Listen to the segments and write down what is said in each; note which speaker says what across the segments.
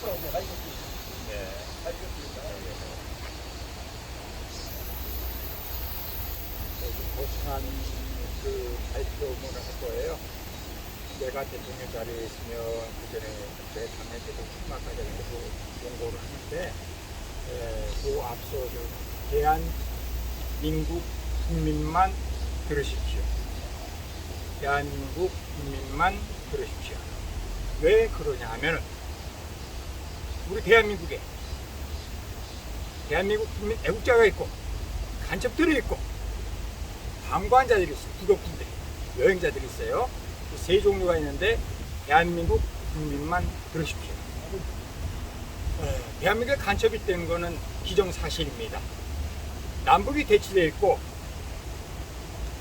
Speaker 1: 내가 이겼지.
Speaker 2: 네.
Speaker 1: 다 이겼으니까.
Speaker 2: 고심한 그 발표문을 할 거예요. 내가 대통령 자리에 있으면 그 전에 내 당내 대통령 출마하자고 공고를 하는데 그 앞서 대한민국 국민만 들으십시오. 대한민국 국민만 들으십시오. 왜 그러냐 하면은 우리 대한민국에 대한민국 국민 애국자가 있고 간첩들이 있고 방관자들이 있어요. 부덕분들 여행자들이 있어요. 세 종류가 있는데 대한민국 국민만 들으십시오. 대한민국에 간첩이 된 거는 기정사실입니다. 남북이 대치되어 있고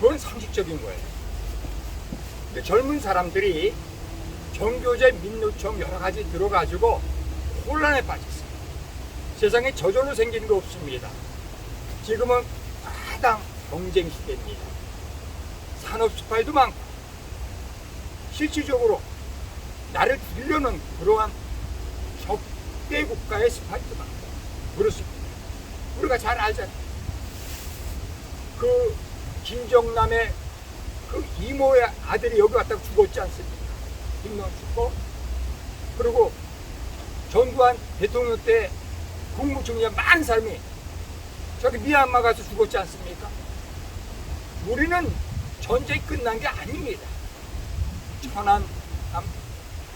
Speaker 2: 그건 상식적인 거예요. 근데 젊은 사람들이 정교제 민노총 여러 가지 들어가지고 혼란에 빠졌어요. 세상에 저절로 생기는 거 없습니다. 지금은 마당 경쟁 시대입니다. 산업 스파이도 많고 실질적으로 나를 죽이려는 그러한 적대 국가의 스파이도 많고 그렇습니다. 우리가 잘 알잖아요. 그 김정남의 그 이모의 아들이 여기 왔다가 죽었지 않습니까? 김정남 죽고 그리고 전두환 대통령 때 국무총리가 많은 사람이 저기 미얀마 가서 죽었지 않습니까? 우리는 전쟁이 끝난 게 아닙니다. 천안,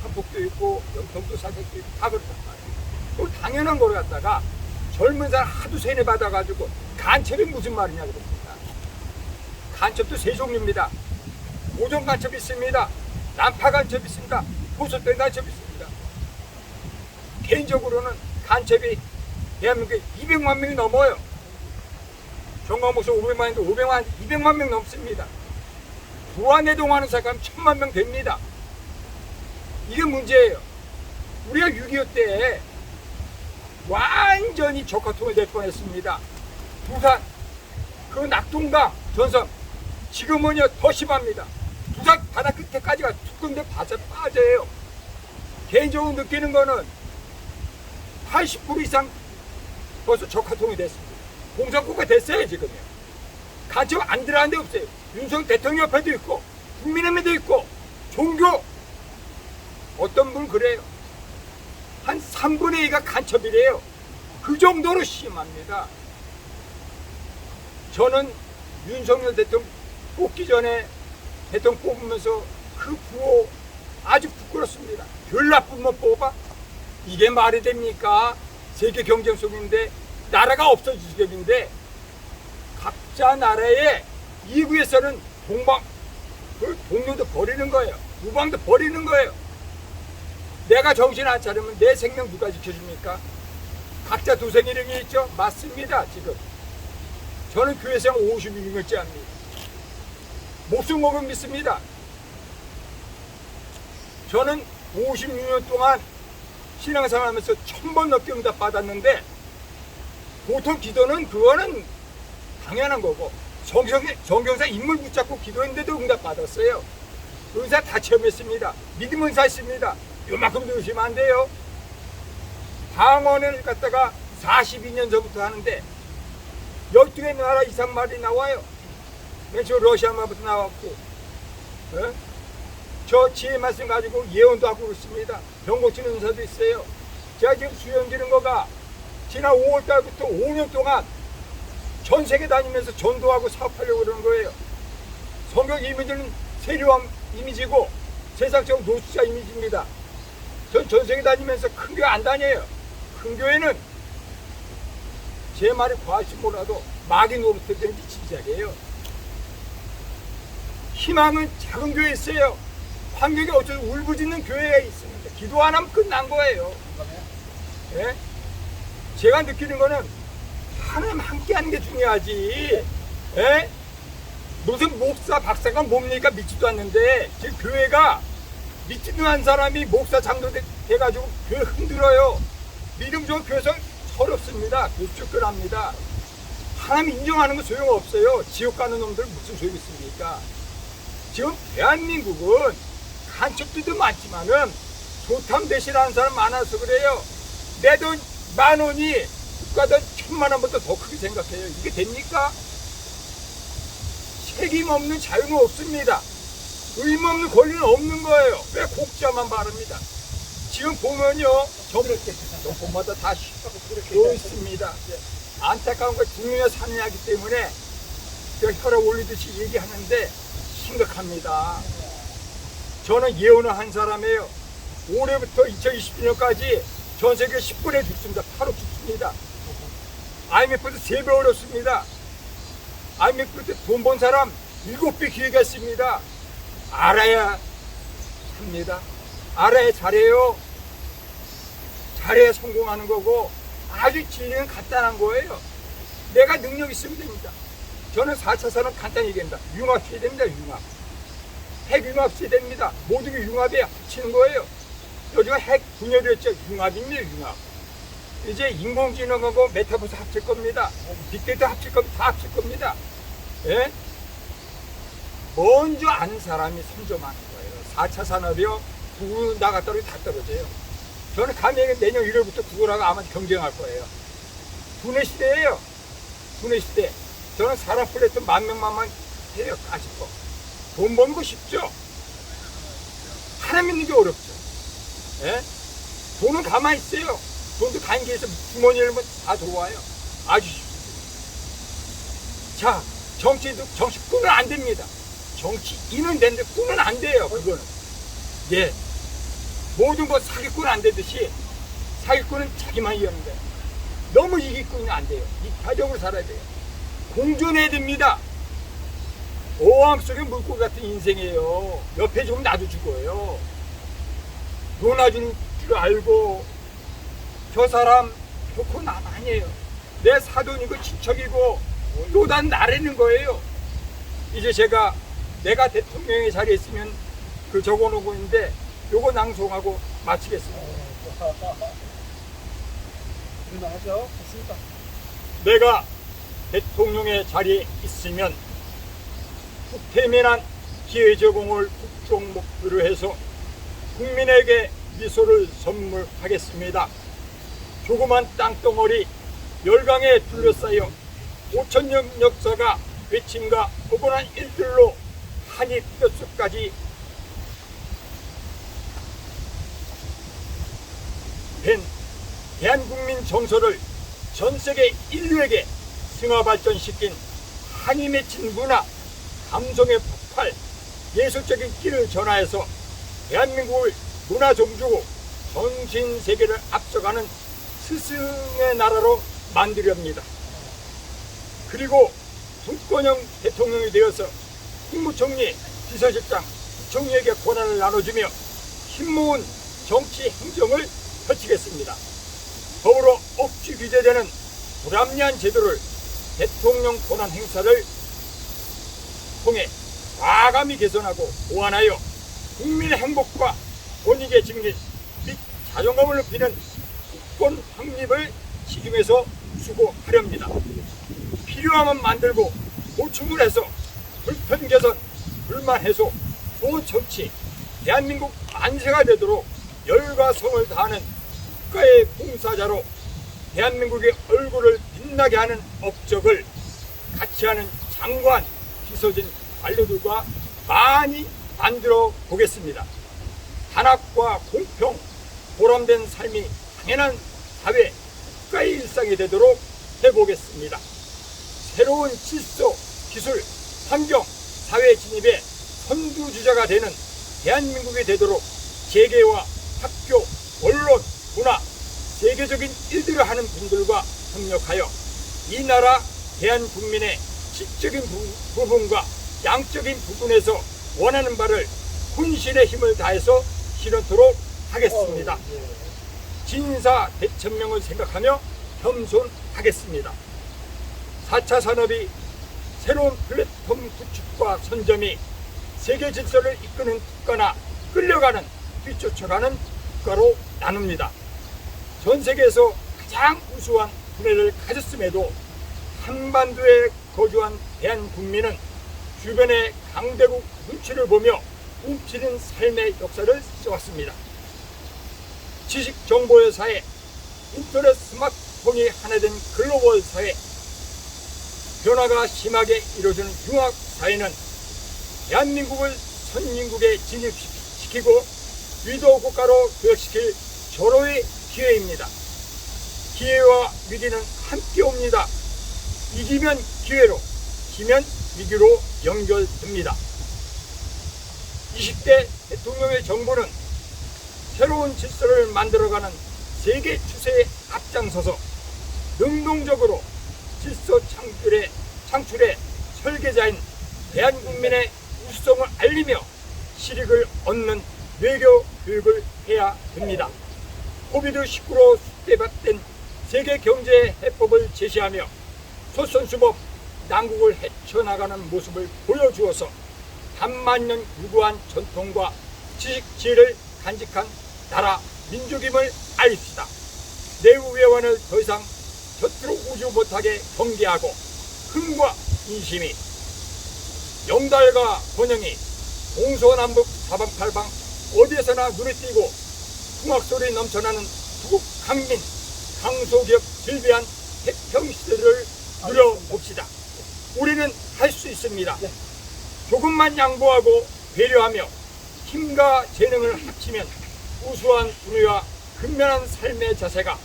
Speaker 2: 한폭도 있고 경도 사격도 있고 다 그렇단 말이에요. 당연한 걸 갖다가 젊은 사람 하도 세뇌 받아가지고 간첩이 무슨 말이냐 그럽니다. 간첩도 세 종류입니다. 고정 간첩이 있습니다. 난파 간첩이 있습니다. 보석된 간첩이 있습니다. 개인적으로는 간첩이 대한민국에 200만 명이 넘어요. 정광목소 500만인데 200만 명 넘습니다. 부안해동하는 사람 1000만 명 됩니다. 이게 문제예요. 우리가 6.25 때 완전히 적화통일 될 뻔했습니다. 부산 그 낙동강 전선 지금은요 더 심합니다. 부산 바다 끝에까지가 툭근데 빠져요. 개인적으로 느끼는 거는 80% 이상 벌써 적화통이 됐습니다. 공산국가 됐어요 지금요. 간첩 안 들어가는 데 없어요. 윤석열 대통령 옆에도 있고 국민의힘에도 있고 종교 어떤 분 그래요. 한 3분의 2가 간첩이래요. 그 정도로 심합니다. 저는 윤석열 대통령 뽑기 전에 대통령 뽑으면서 그 부호 아주 부끄럽습니다. 별 나쁘면 뽑아? 이게 말이 됩니까? 세계 경쟁 속인데 나라가 없어질 지경인데 각자 나라의 이구에서는 그 동료도 버리는 거예요. 우방도 버리는 거예요. 내가 정신 안 차리면 내 생명 누가 지켜줍니까? 각자 도생 이름이 있죠? 맞습니다. 지금 저는 교회생활 56년째 합니다. 목숨 먹음 믿습니다. 저는 56년 동안 신앙생활 하면서 1000번 넘게 응답 받았는데 보통 기도는 그거는 당연한 거고 정경사 인물 붙잡고 기도했는데도 응답 받았어요. 의사 다 체험했습니다. 믿음 의사 있습니다. 요만큼도 의심하면 안 돼요. 방언을 갖다가 42년 전부터 하는데 12개 나라 이상 말이 나와요. 맨 처음 러시아 말부터 나왔고 저 지혜 말씀 가지고 예언도 하고 그렇습니다. 병 고치는 의사도 있어요. 제가 지금 수영 지는 거가 지난 5월 달부터 5년 동안 전 세계 다니면서 전도하고 사업하려고 그러는 거예요. 성경 이미지는 세류왕 이미지고 세상적으로 노숙자 이미지입니다. 전 세계 다니면서 큰 교회 안 다녀요. 큰 교회는 제 말이 과할지 몰라도 마귀 노릇을 된 시작이에요. 희망은 작은 교회에 있어요. 환경이 어쩌고 울부짖는 교회가 있습니다. 기도 안 하면 끝난 거예요. 네? 제가 느끼는 거는 하나님 함께 하는 게 중요하지. 네? 무슨 목사, 박사가 뭡니까? 믿지도 않는데 지금 교회가 믿지도 않은 사람이 목사, 장로 돼가지고 교회 흔들어요. 믿음 좋은 교회성 서럽습니다. 교회 쫓겨납니다. 하나님 인정하는 건 소용없어요. 지옥 가는 놈들 무슨 소용 있습니까? 지금 대한민국은 간첩들도 많지만은 조탐 대신하는 사람 많아서 그래요. 내 돈 10,000원이 국가돈 1,000,000원보다 더 크게 생각해요. 이게 됩니까? 책임 없는 자유는 없습니다. 의무 없는 권리는 없는 거예요. 왜 곡자만 바릅니다. 지금 보면요, 정권마다 다 또 있습니다. 안타까운 건 국민의 삶이기 때문에 혈압 올리듯이 얘기하는데 심각합니다. 저는 예언을 한 사람이에요. 올해부터 2022년까지 전 세계 10분에 죽습니다. 8억 죽습니다. IMF도 3배 어렵습니다. IMF 때 돈 번 사람 7배 기회가 있습니다. 알아야 합니다. 알아야 잘해요. 잘해야 성공하는 거고, 아주 진리는 간단한 거예요. 내가 능력 있으면 됩니다. 저는 4차 산업 간단히 얘기합니다. 융합 시대 됩니다. 융합. 핵융합 시대 됩니다. 모든 게 융합에 합치는 거예요. 요즘 핵 분열했죠. 융합입니다. 융합. 이제 인공지능하고 메타버스 합칠 겁니다. 빅데이터 합칠 겁니다. 다 합칠 겁니다. 예? 먼저 아는 사람이 선점하는 거예요. 4차 산업이요. 구글 나갔다 다 떨어져요. 저는 감히 내년 1월부터 구글하고 아마 경쟁할 거예요. 두뇌 시대예요. 두뇌 시대. 저는 사람 플랫폼 10,000명만 해요. 아직도. 돈 버는 거 쉽죠? 하나 믿는 게 어렵죠. 예? 돈은 가만히 있어요. 돈도 간계에서 주머니 열면 다 들어와요. 아주 쉽습니다. 자, 정치꾼은 안 됩니다. 정치인은 되는데 꾼은 안 돼요. 그거는. 예. 모든 거 사기꾼은 안 되듯이 사기꾼은 자기만 이기는 거예요. 너무 이기꾼은 안 돼요. 이타적으로 살아야 돼요. 공존해야 됩니다. 어항 속의 물고기 같은 인생이에요. 옆에 죽으면 나도 죽어요. 논아준 줄 알고 저 사람 좋고 남 아니에요. 내 사돈이고 친척이고 또 난 나라는 거예요. 이제 내가 대통령의 자리에 있으면 그 적어놓고 있는데 요거 낭송하고 마치겠습니다.
Speaker 1: 하죠. 좋습니다.
Speaker 2: 내가 대통령의 자리에 있으면 국태민한 기회 제공을 국정 목표로 해서 국민에게 미소를 선물하겠습니다. 조그만 땅덩어리 열강에 둘러싸여 5,000년 역사가 외침과 고분한 일들로 한이 뼛속까지 된 대한국민 정서를 전세계 인류에게 승화 발전시킨 한이 맺힌 문화, 감성의 폭발, 예술적인 길을 전하여서 대한민국을 문화 종주고 전신 세계를 앞서가는 스승의 나라로 만들려 합니다. 그리고 분권형 대통령이 되어서 국무총리, 비서실장, 부총리에게 권한을 나눠주며 힘모은 정치 행정을 펼치겠습니다. 더불어 억지 규제되는 불합리한 제도를 대통령 권한 행사를 통해 과감히 개선하고 보완하여 국민의 행복과 권익의 증진 및 자존감을 높이는 국권 확립을 시중에서 수고하렵니다. 필요하면 만들고 보충을 해서 불편 개선, 불만 해소, 좋은 정치, 대한민국 만세가 되도록 열과 성을 다하는 국가의 봉사자로 대한민국의 얼굴을 빛나게 하는 업적을 같이 하는 장관, 비서진, 관료들과 많이 만들어 보겠습니다. 단합과 공평, 보람된 삶이 당연한 사회, 국가의 일상이 되도록 해보겠습니다. 새로운 질서, 기술, 환경, 사회 진입의 선두주자가 되는 대한민국이 되도록 재계와 학교, 언론, 문화, 세계적인 일들을 하는 분들과 협력하여 이 나라 대한국민의 질적인 부분과 양적인 부분에서 원하는 바를 혼신의 힘을 다해서 실현토록 하겠습니다. 진사 대천명을 생각하며 겸손하겠습니다. 4차 산업이 새로운 플랫폼 구축과 선점이 세계 질서를 이끄는 국가나 끌려가는, 뒤쫓아가는 국가로 나눕니다. 전 세계에서 가장 우수한 분해를 가졌음에도 한반도에 거주한 대한국민은 주변의 강대국 눈치를 보며 훔치는 삶의 역사를 써왔습니다. 지식 정보의 사회, 인터넷 스마트폰이 하나 된 글로벌 사회, 변화가 심하게 이루어지는 융합 사회는 대한민국을 선진국에 진입시키고 위도 국가로 도약시킬 절호의 기회입니다. 기회와 위기는 함께 옵니다. 이기면 기회로, 지면 위기로 연결됩니다. 20대 대통령의 정부는 새로운 질서를 만들어가는 세계 추세에 앞장서서 능동적으로 질서 창출의 설계자인 대한국민의 우수성을 알리며 실익을 얻는 외교 교육을 해야 됩니다. 코비드19로 숙대받던 세계 경제 해법을 제시하며 솔선수범 난국을 헤쳐나가는 모습을 보여주어서 단만년 유구한 전통과 지식 지혜를 간직한 나라 민족임을 알립시다. 내부 외환을 더 이상 곁으로 오지 못하게 경계하고 흥과 인심이 영달과 번영이 동서남북 사방팔방 어디에서나 눈에 띄고 풍악소리 넘쳐나는 두국 강민 강소기업 즐비한 태평시대를 누려봅시다. 우리는 할 수 있습니다. 조금만 양보하고 배려하며 힘과 재능을 합치면 우수한 분위와 근면한 삶의 자세가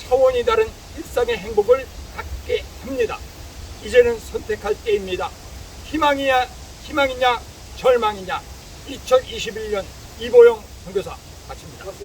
Speaker 2: 차원이 다른 일상의 행복을 갖게 합니다. 이제는 선택할 때입니다. 희망이냐 절망이냐. 2021년 이보영 선교사 마칩니다.